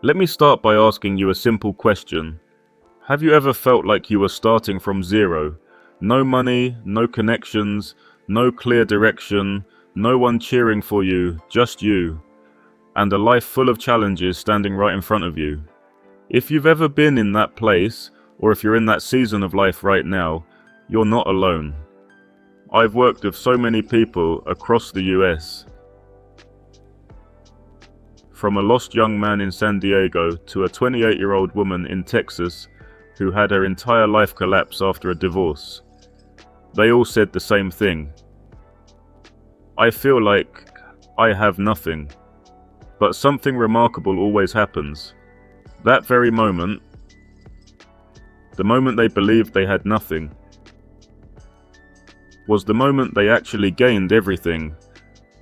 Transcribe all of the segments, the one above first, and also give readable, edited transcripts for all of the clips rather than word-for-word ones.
Let me start by asking you a simple question. Have you ever felt like you were starting from zero? No money, no connections, no clear direction, no one cheering for you, just you, and a life full of challenges standing right in front of you. If you've ever been in that place, or if you're in that season of life right now, you're not alone. I've worked with so many people across the US. From a lost young man in San Diego to a 28-year-old woman in Texas who had her entire life collapse after a divorce. They all said the same thing. I feel like I have nothing, but something remarkable always happens. That very moment, the moment they believed they had nothing, was the moment they actually gained everything.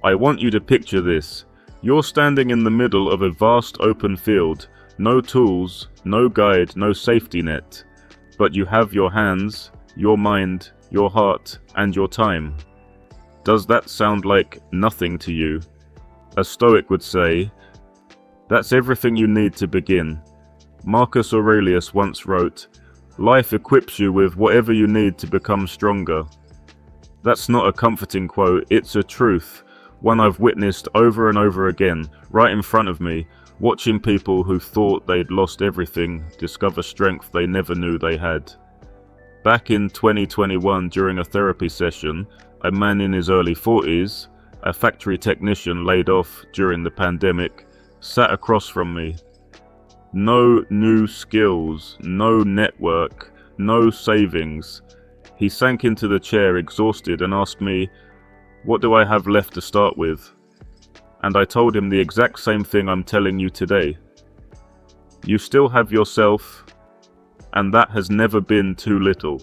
I want you to picture this. You're standing in the middle of a vast open field, no tools, no guide, no safety net, but you have your hands, your mind, your heart, and your time. Does that sound like nothing to you? A Stoic would say, that's everything you need to begin. Marcus Aurelius once wrote, life equips you with whatever you need to become stronger. That's not a comforting quote, it's a truth, one I've witnessed over and over again, right in front of me, watching people who thought they'd lost everything discover strength they never knew they had. Back in 2021, during a therapy session, a man in his early 40s, a factory technician laid off during the pandemic, sat across from me. No new skills, no network, no savings. He sank into the chair exhausted and asked me, what do I have left to start with? And I told him the exact same thing I'm telling you today. You still have yourself, and that has never been too little.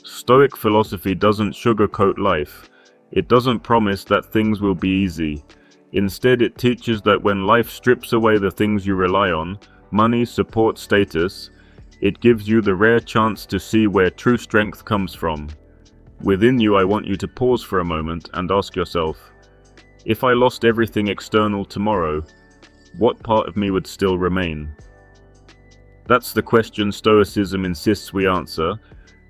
Stoic philosophy doesn't sugarcoat life. It doesn't promise that things will be easy. Instead, it teaches that when life strips away the things you rely on, money, support, status, it gives you the rare chance to see where true strength comes from. Within you, I want you to pause for a moment and ask yourself, if I lost everything external tomorrow, what part of me would still remain? That's the question Stoicism insists we answer,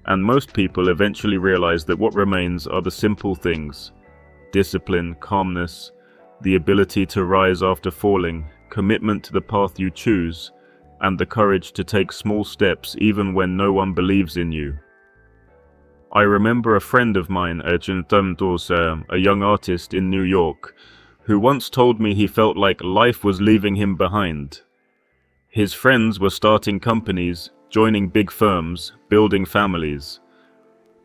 and most people eventually realize that what remains are the simple things: discipline, calmness, the ability to rise after falling, commitment to the path you choose, and the courage to take small steps even when no one believes in you. I remember a friend of mine, a young artist in New York, who once told me he felt like life was leaving him behind. His friends were starting companies, joining big firms, building families.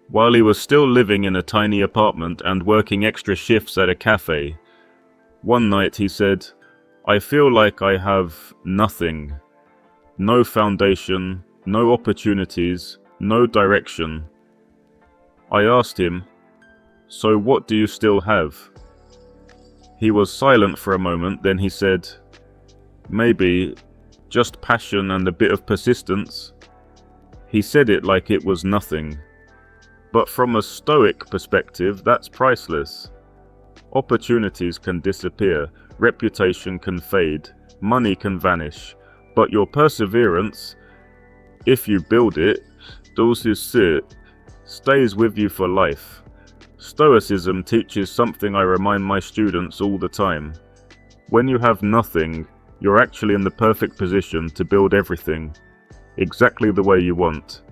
While he was still living in a tiny apartment and working extra shifts at a cafe, one night he said, I feel like I have nothing. No foundation, no opportunities, no direction. I asked him, so what do you still have? He was silent for a moment, then he said, maybe just passion and a bit of persistence. He said it like it was nothing. But from a Stoic perspective, that's priceless. Opportunities can disappear, reputation can fade, money can vanish, but your perseverance, if you build it, stays with you for life. Stoicism teaches something I remind my students all the time. When you have nothing, you're actually in the perfect position to build everything, exactly the way you want.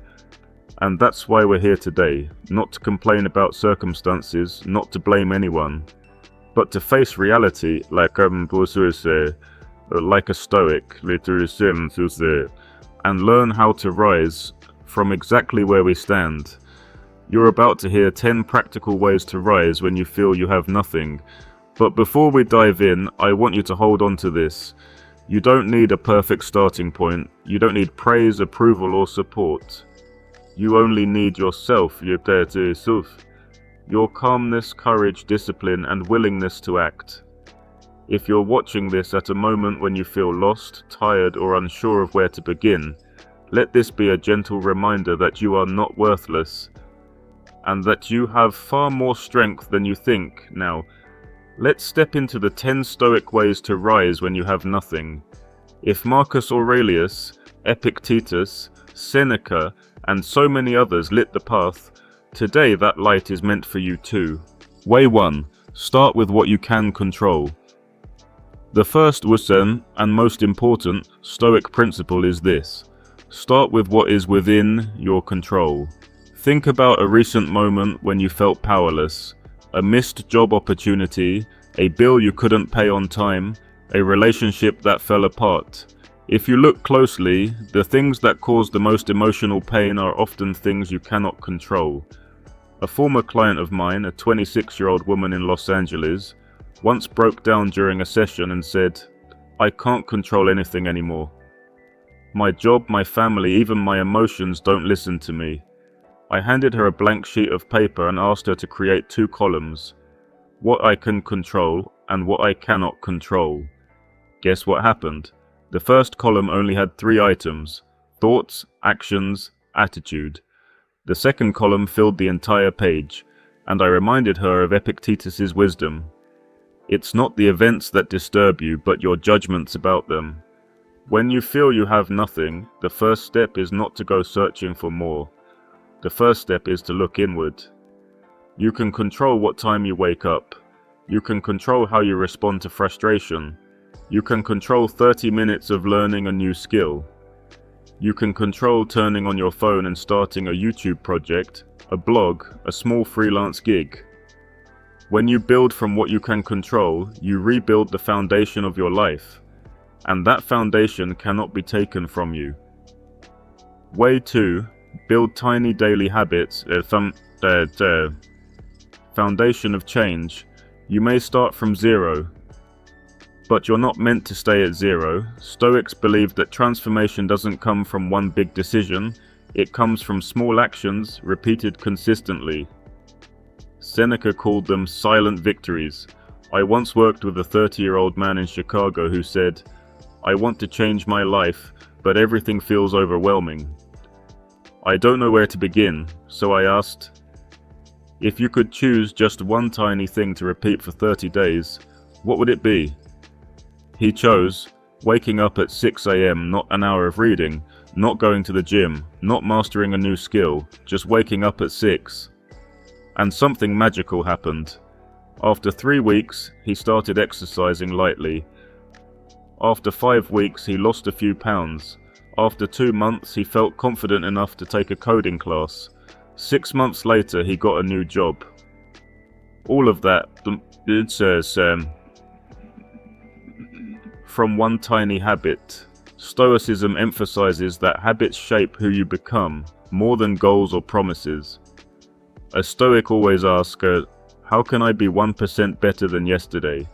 And that's why we're here today, not to complain about circumstances, not to blame anyone, but to face reality like a Stoic, and learn how to rise from exactly where we stand. You're about to hear 10 practical ways to rise when you feel you have nothing. But before we dive in, I want you to hold on to this. You don't need a perfect starting point. You don't need praise, approval, or support. You only need yourself, your calmness, courage, discipline, and willingness to act. If you're watching this at a moment when you feel lost, tired, or unsure of where to begin, let this be a gentle reminder that you are not worthless, and that you have far more strength than you think. Now, Let's step into the 10 Stoic ways to rise when you have nothing. If Marcus Aurelius, Epictetus, Seneca, and so many others lit the path, today that light is meant for you too. Way 1. Start with what you can control. The first and most important Stoic principle is this: start with what is within your control. Think about a recent moment when you felt powerless, a missed job opportunity, a bill you couldn't pay on time, a relationship that fell apart. If you look closely, the things that cause the most emotional pain are often things you cannot control. A former client of mine, a 26-year-old woman in Los Angeles, once broke down during a session and said, "I can't control anything anymore. My job, my family, even my emotions don't listen to me." I handed her a blank sheet of paper and asked her to create 2 columns: what I can control and what I cannot control. Guess what happened? The first column only had 3 items: thoughts, actions, attitude. The second column filled the entire page, and I reminded her of Epictetus's wisdom. It's not the events that disturb you, but your judgments about them. When you feel you have nothing, the first step is not to go searching for more. The first step is to look inward. You can control what time you wake up. You can control how you respond to frustration. You can control 30 minutes of learning a new skill. You can control turning on your phone and starting a YouTube project, a blog, a small freelance gig. When you build from what you can control, you rebuild the foundation of your life, and that foundation cannot be taken from you. Way 2. Build tiny daily habits. Foundation of change. You may start from 0, but you're not meant to stay at 0. Stoics believe that transformation doesn't come from one big decision, it comes from small actions repeated consistently. Seneca called them silent victories. I once worked with a 30-year-old man in Chicago who said, "I want to change my life, but everything feels overwhelming. I don't know where to begin," so I asked, "If you could choose just one tiny thing to repeat for 30 days, what would it be?" He chose waking up at 6 a.m., not an hour of reading, not going to the gym, not mastering a new skill, just waking up at 6. And something magical happened. After 3 weeks, he started exercising lightly. After 5 weeks, he lost a few pounds. After 2 months, he felt confident enough to take a coding class. 6 months later, he got a new job. All of that, from one tiny habit. Stoicism emphasizes that habits shape who you become, more than goals or promises. A Stoic always asks, how can I be 1% better than yesterday?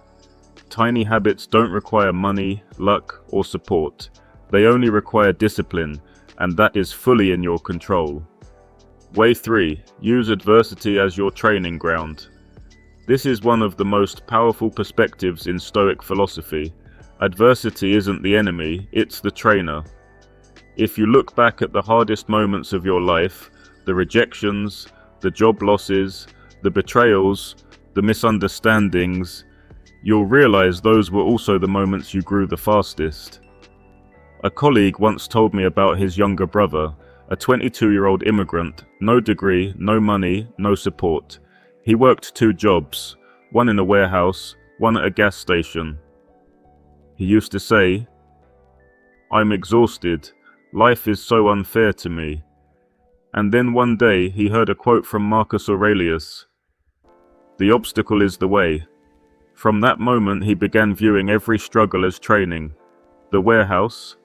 Tiny habits don't require money, luck, or support. They only require discipline, and that is fully in your control. Way 3. Use adversity as your training ground. This is one of the most powerful perspectives in Stoic philosophy. Adversity isn't the enemy, it's the trainer. If you look back at the hardest moments of your life, the rejections, the job losses, the betrayals, the misunderstandings, you'll realize those were also the moments you grew the fastest. A colleague once told me about his younger brother, a 22-year-old immigrant, no degree, no money, no support. He worked 2 jobs, one in a warehouse, one at a gas station. He used to say, "I'm exhausted. Life is so unfair to me." And then one day he heard a quote from Marcus Aurelius, "The obstacle is the way." From that moment he began viewing every struggle as training. The warehouse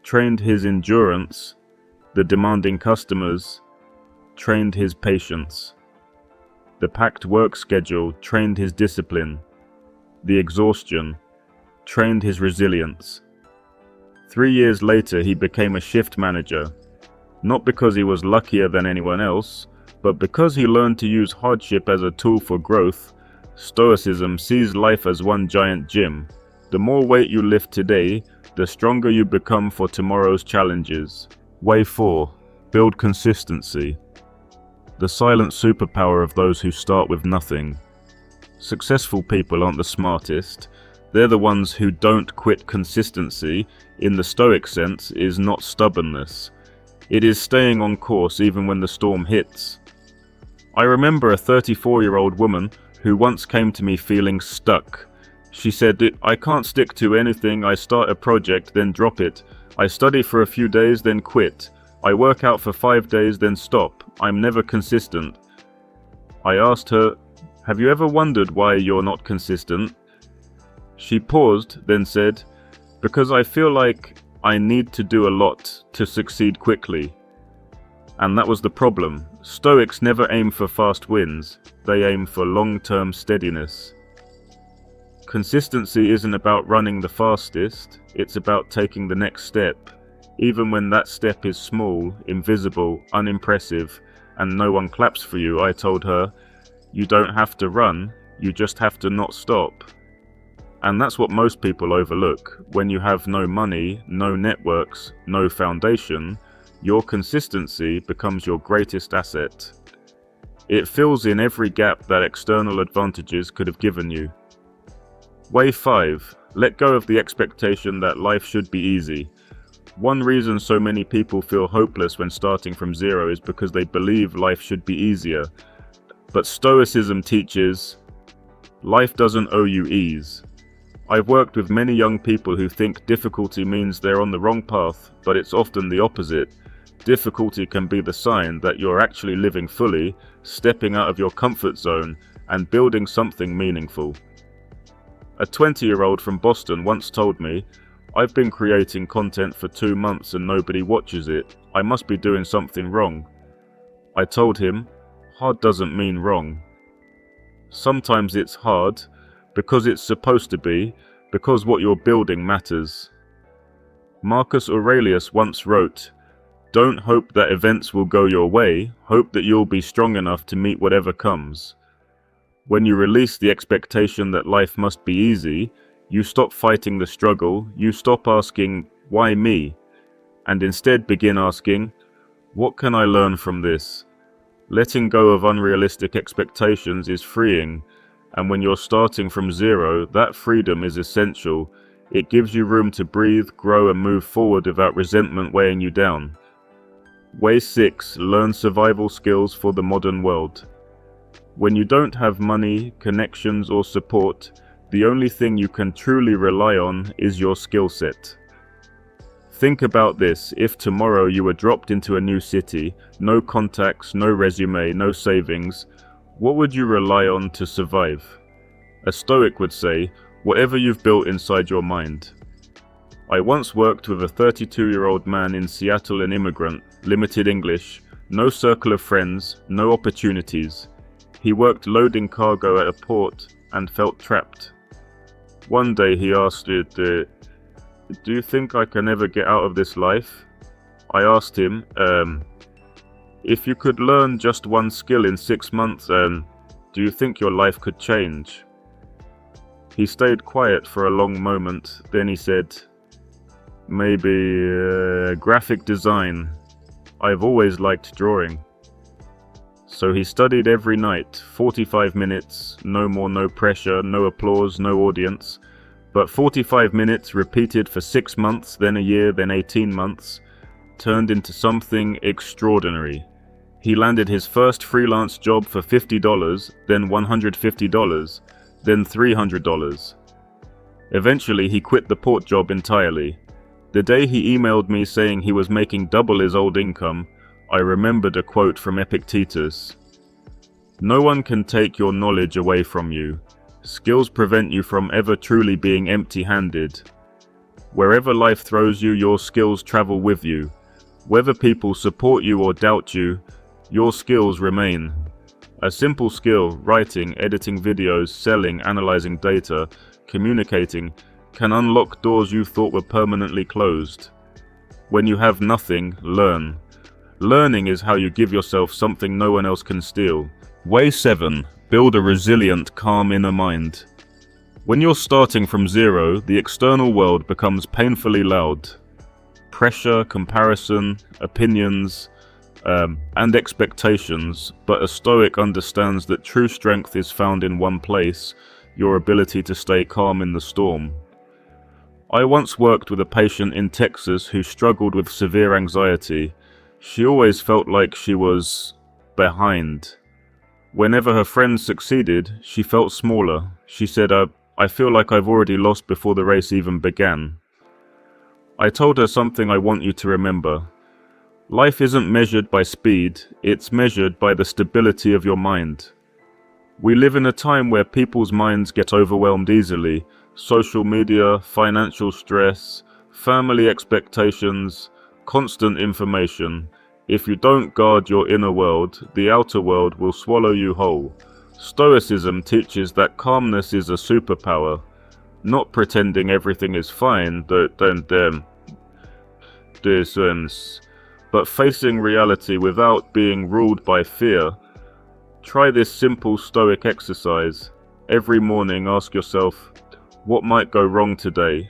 trained his endurance, the demanding customers trained his patience. The packed work schedule trained his discipline. The exhaustion trained his resilience. 3 years later he became a shift manager, not because he was luckier than anyone else, but because he learned to use hardship as a tool for growth. Stoicism sees life as one giant gym. The more weight you lift today, the stronger you become for tomorrow's challenges. Way 4. Build consistency. The silent superpower of those who start with nothing. Successful people aren't the smartest. They're the ones who don't quit. Consistency, in the Stoic sense, is not stubbornness. It is staying on course even when the storm hits. I remember a 34-year-old woman who once came to me feeling stuck. She said, "I can't stick to anything. I start a project, then drop it. I study for a few days, then quit. I work out for 5 days, then stop. I'm never consistent." I asked her, "Have you ever wondered why you're not consistent?" She paused, then said, "Because I feel like I need to do a lot to succeed quickly." And that was the problem. Stoics never aim for fast wins. They aim for long-term steadiness. Consistency isn't about running the fastest. It's about taking the next step, even when that step is small, invisible, unimpressive, and no one claps for you. I told her, "You don't have to run, you just have to not stop." And that's what most people overlook. When you have no money, no networks, no foundation, your consistency becomes your greatest asset. It fills in every gap that external advantages could have given you. Way 5. Let go of the expectation that life should be easy. One reason so many people feel hopeless when starting from zero is because they believe life should be easier. But Stoicism teaches, life doesn't owe you ease. I've worked with many young people who think difficulty means they're on the wrong path, but it's often the opposite. Difficulty can be the sign that you're actually living fully, stepping out of your comfort zone, and building something meaningful. A 20-year-old from Boston once told me, "I've been creating content for 2 months and nobody watches it. I must be doing something wrong." I told him, hard doesn't mean wrong. Sometimes it's hard because it's supposed to be, because what you're building matters. Marcus Aurelius once wrote, "Don't hope that events will go your way, hope that you'll be strong enough to meet whatever comes." When you release the expectation that life must be easy, you stop fighting the struggle, you stop asking, "Why me?" and instead begin asking, "What can I learn from this?" Letting go of unrealistic expectations is freeing, and when you're starting from zero, that freedom is essential. It gives you room to breathe, grow, and move forward without resentment weighing you down. Way 6. Learn survival skills for the modern world. When you don't have money, connections, or support, the only thing you can truly rely on is your skill set. Think about this. If tomorrow you were dropped into a new city, no contacts, no resume, no savings, what would you rely on to survive? A Stoic would say, whatever you've built inside your mind. I once worked with a 32-year-old man in Seattle, an immigrant, limited English, no circle of friends, no opportunities. He worked loading cargo at a port and felt trapped. One day he asked it, "Do you think I can ever get out of this life?" I asked him, "If you could learn just one skill in 6 months, do you think your life could change?" He stayed quiet for a long moment, then he said, "Maybe graphic design. I've always liked drawing." So he studied every night, 45 minutes, no more, no pressure, no applause, no audience. But 45 minutes repeated for 6 months, then a year, then 18 months, turned into something extraordinary. He landed his first freelance job for $50, then $150, then $300. Eventually he quit the port job entirely. The day he emailed me saying he was making double his old income, I remembered a quote from Epictetus. "No one can take your knowledge away from you. Skills prevent you from ever truly being empty-handed. Wherever life throws you, your skills travel with you. Whether people support you or doubt you, your skills remain." A simple skill, writing, editing videos, selling, analyzing data, communicating, can unlock doors you thought were permanently closed. When you have nothing, learn. Learning is how you give yourself something no one else can steal. Way 7. Build a resilient, calm inner mind. When you're starting from zero, the external world becomes painfully loud. Pressure, comparison, opinions. and expectations, but a Stoic understands that true strength is found in one place: your ability to stay calm in the storm. I once worked with a patient in Texas who struggled with severe anxiety. She always felt like she was behind. Whenever her friends succeeded, she felt smaller. She said, I feel like I've already lost before the race even began. I told her something I want you to remember. Life isn't measured by speed, it's measured by the stability of your mind. We live in a time where people's minds get overwhelmed easily. Social media, financial stress, family expectations, constant information. If you don't guard your inner world, the outer world will swallow you whole. Stoicism teaches that calmness is a superpower, not pretending everything is fine, but facing reality without being ruled by fear. Try this simple Stoic exercise. Every morning ask yourself, what might go wrong today?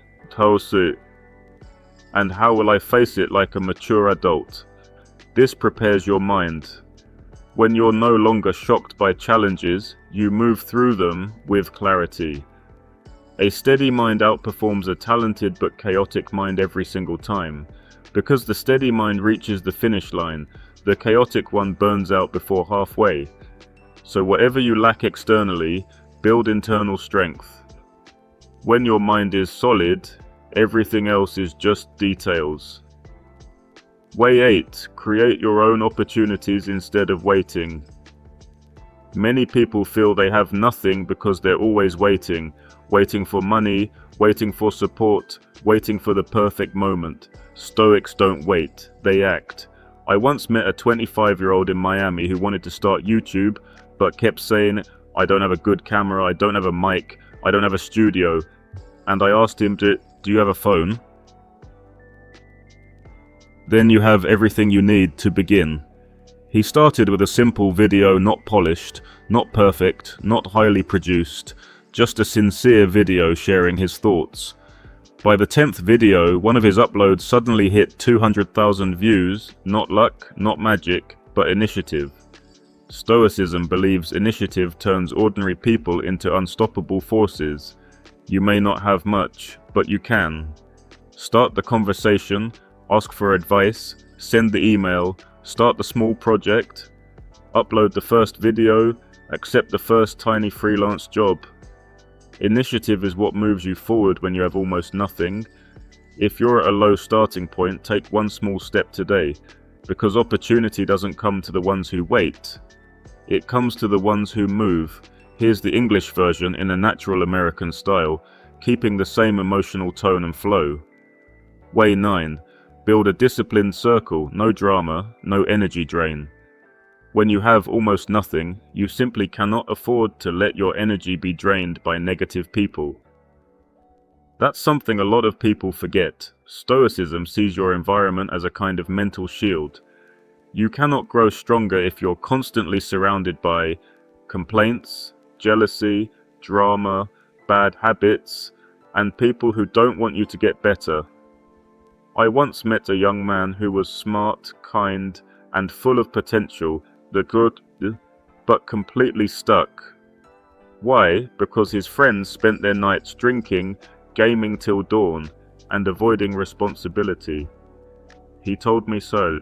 And how will I face it like a mature adult? This prepares your mind. When you're no longer shocked by challenges, you move through them with clarity. A steady mind outperforms a talented but chaotic mind every single time. Because the steady mind reaches the finish line, the chaotic one burns out before halfway. So whatever you lack externally, build internal strength. When your mind is solid, everything else is just details. Way 8. Create your own opportunities instead of waiting. Many people feel they have nothing because they're always waiting for money, waiting for support, waiting for the perfect moment. Stoics don't wait, they act. I once met a 25-year-old in Miami who wanted to start YouTube, but kept saying, I don't have a good camera, I don't have a mic, I don't have a studio. And I asked him, do you have a phone? Then you have everything you need to begin. He started with a simple video, not polished, not perfect, not highly produced, just a sincere video sharing his thoughts. By the 10th video, one of his uploads suddenly hit 200,000 views, not luck, not magic, but initiative. Stoicism believes initiative turns ordinary people into unstoppable forces. You may not have much, but you can. Start the conversation, ask for advice, send the email, start the small project, upload the first video, accept the first tiny freelance job. Initiative is what moves you forward when you have almost nothing. If you're at a low starting point, take one small step today, because opportunity doesn't come to the ones who wait. It comes to the ones who move. Here's the English version in a natural American style, keeping the same emotional tone and flow. Way 9. Build a disciplined circle, no drama, no energy drain. When you have almost nothing, you simply cannot afford to let your energy be drained by negative people. That's something a lot of people forget. Stoicism sees your environment as a kind of mental shield. You cannot grow stronger if you're constantly surrounded by complaints, jealousy, drama, bad habits, and people who don't want you to get better. I once met a young man who was smart, kind, and full of potential, but completely stuck. Why? Because his friends spent their nights drinking, gaming till dawn, and avoiding responsibility. He told me so.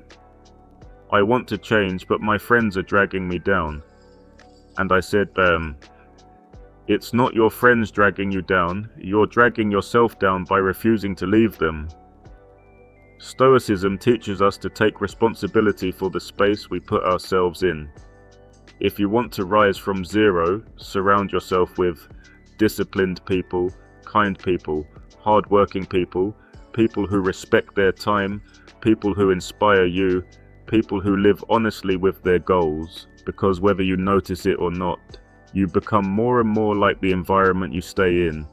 I want to change, but my friends are dragging me down. And I said, it's not your friends dragging you down, you're dragging yourself down by refusing to leave them. Stoicism teaches us to take responsibility for the space we put ourselves in. If you want to rise from zero, surround yourself with disciplined people, kind people, hard-working people, people who respect their time, people who inspire you, people who live honestly with their goals, because whether you notice it or not, you become more and more like the environment you stay in.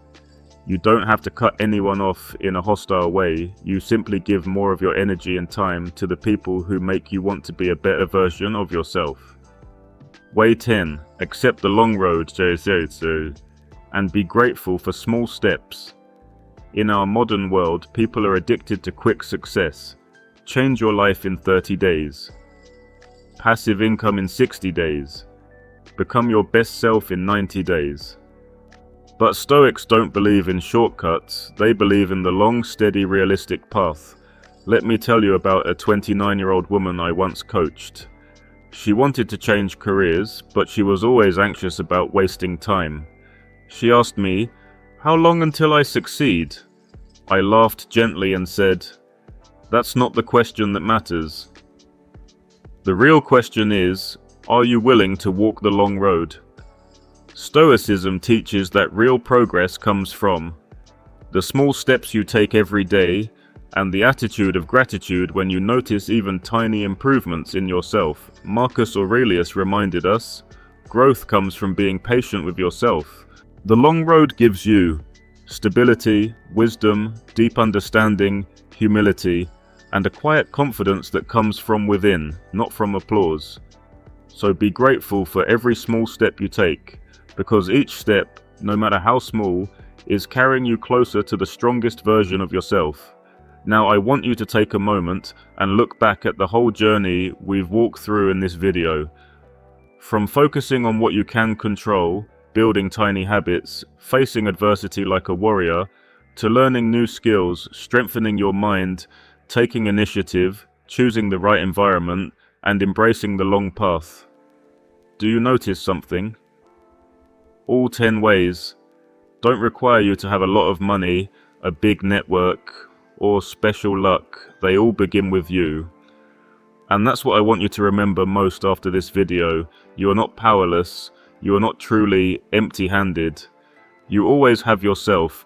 You don't have to cut anyone off in a hostile way, you simply give more of your energy and time to the people who make you want to be a better version of yourself. Way 10. Accept the long road, and be grateful for small steps. In our modern world, people are addicted to quick success. Change your life in 30 days. passive income in 60 days. Become your best self in 90 days. But Stoics don't believe in shortcuts, they believe in the long, steady, realistic path. Let me tell you about a 29-year-old woman I once coached. She wanted to change careers, but she was always anxious about wasting time. She asked me, "How long until I succeed?" I laughed gently and said, "That's not the question that matters. The real question is, are you willing to walk the long road?" Stoicism teaches that real progress comes from the small steps you take every day and the attitude of gratitude when you notice even tiny improvements in yourself. Marcus Aurelius reminded us, growth comes from being patient with yourself. The long road gives you stability, wisdom, deep understanding, humility, and a quiet confidence that comes from within, not from applause. So be grateful for every small step you take, because each step, no matter how small, is carrying you closer to the strongest version of yourself. Now I want you to take a moment and look back at the whole journey we've walked through in this video. From focusing on what you can control, building tiny habits, facing adversity like a warrior, to learning new skills, strengthening your mind, taking initiative, choosing the right environment, and embracing the long path. Do you notice something? All 10 ways don't require you to have a lot of money, a big network, or special luck. They all begin with you. And that's what I want you to remember most after this video. You are not powerless. You are not truly empty-handed. You always have yourself.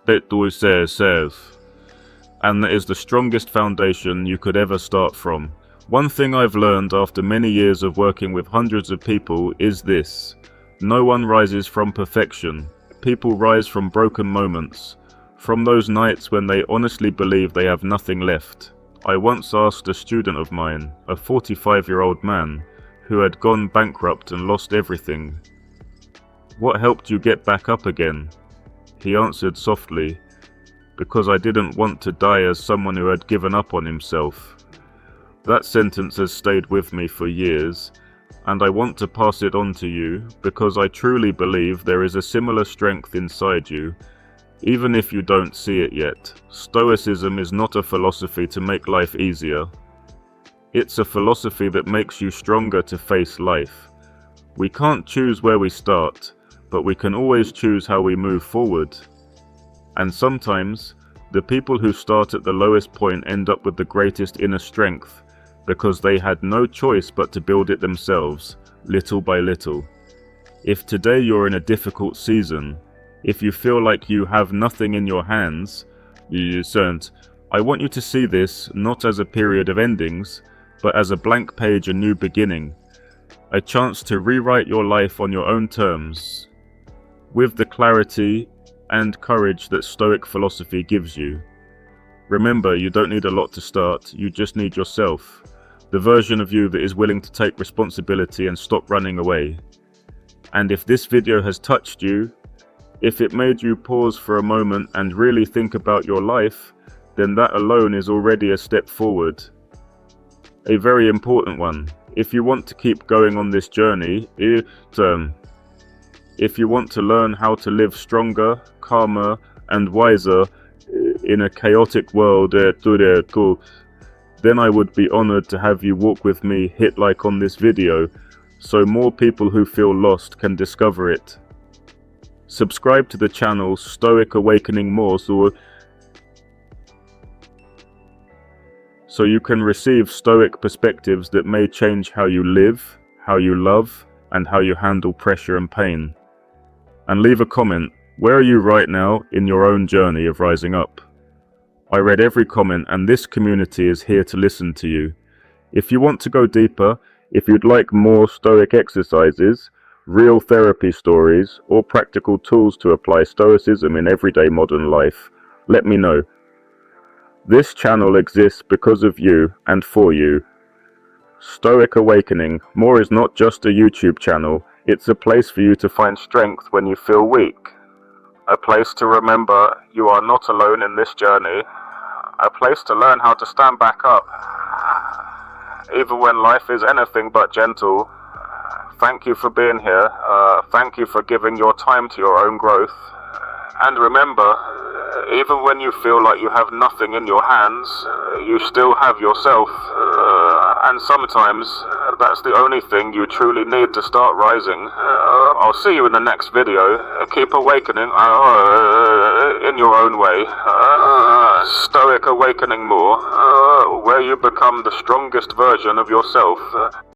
And that is the strongest foundation you could ever start from. One thing I've learned after many years of working with hundreds of people is this. No one rises from perfection. People rise from broken moments. From those nights when they honestly believe they have nothing left. I once asked a student of mine, a 45-year-old man, who had gone bankrupt and lost everything, "What helped you get back up again?" He answered softly, "Because I didn't want to die as someone who had given up on himself." That sentence has stayed with me for years, and I want to pass it on to you because I truly believe there is a similar strength inside you, even if you don't see it yet. Stoicism is not a philosophy to make life easier. It's a philosophy that makes you stronger to face life. We can't choose where we start, but we can always choose how we move forward. And sometimes, the people who start at the lowest point end up with the greatest inner strength, because they had no choice but to build it themselves, little by little. If today you're in a difficult season, if you feel like you have nothing in your hands, I want you to see this not as a period of endings, but as a blank page, a new beginning. A chance to rewrite your life on your own terms, with the clarity and courage that Stoic philosophy gives you. Remember, you don't need a lot to start, you just need yourself. The version of you that is willing to take responsibility and stop running away. And if this video has touched you, if it made you pause for a moment and really think about your life, then that alone is already a step forward. A very important one. If you want to keep going on this journey, if you want to learn how to live stronger, calmer, and wiser in a chaotic world, then I would be honored to have you walk with me, hit like on this video, so more people who feel lost can discover it. Subscribe to the channel Stoic Awakening More so you can receive Stoic perspectives that may change how you live, how you love, and how you handle pressure and pain. And leave a comment, where are you right now in your own journey of rising up? I read every comment and this community is here to listen to you. If you want to go deeper, if you'd like more Stoic exercises, real therapy stories, or practical tools to apply Stoicism in everyday modern life, let me know. This channel exists because of you and for you. Stoic Awakening More is not just a YouTube channel, it's a place for you to find strength when you feel weak. A place to remember you are not alone in this journey. A place to learn how to stand back up. even when life is anything but gentle. Thank you for being here. Thank you for giving your time to your own growth. And remember, even when you feel like you have nothing in your hands, you still have yourself. And sometimes, that's the only thing you truly need to start rising. I'll see you in the next video. Keep awakening in your own way. Stoic awakening more, where you become the strongest version of yourself.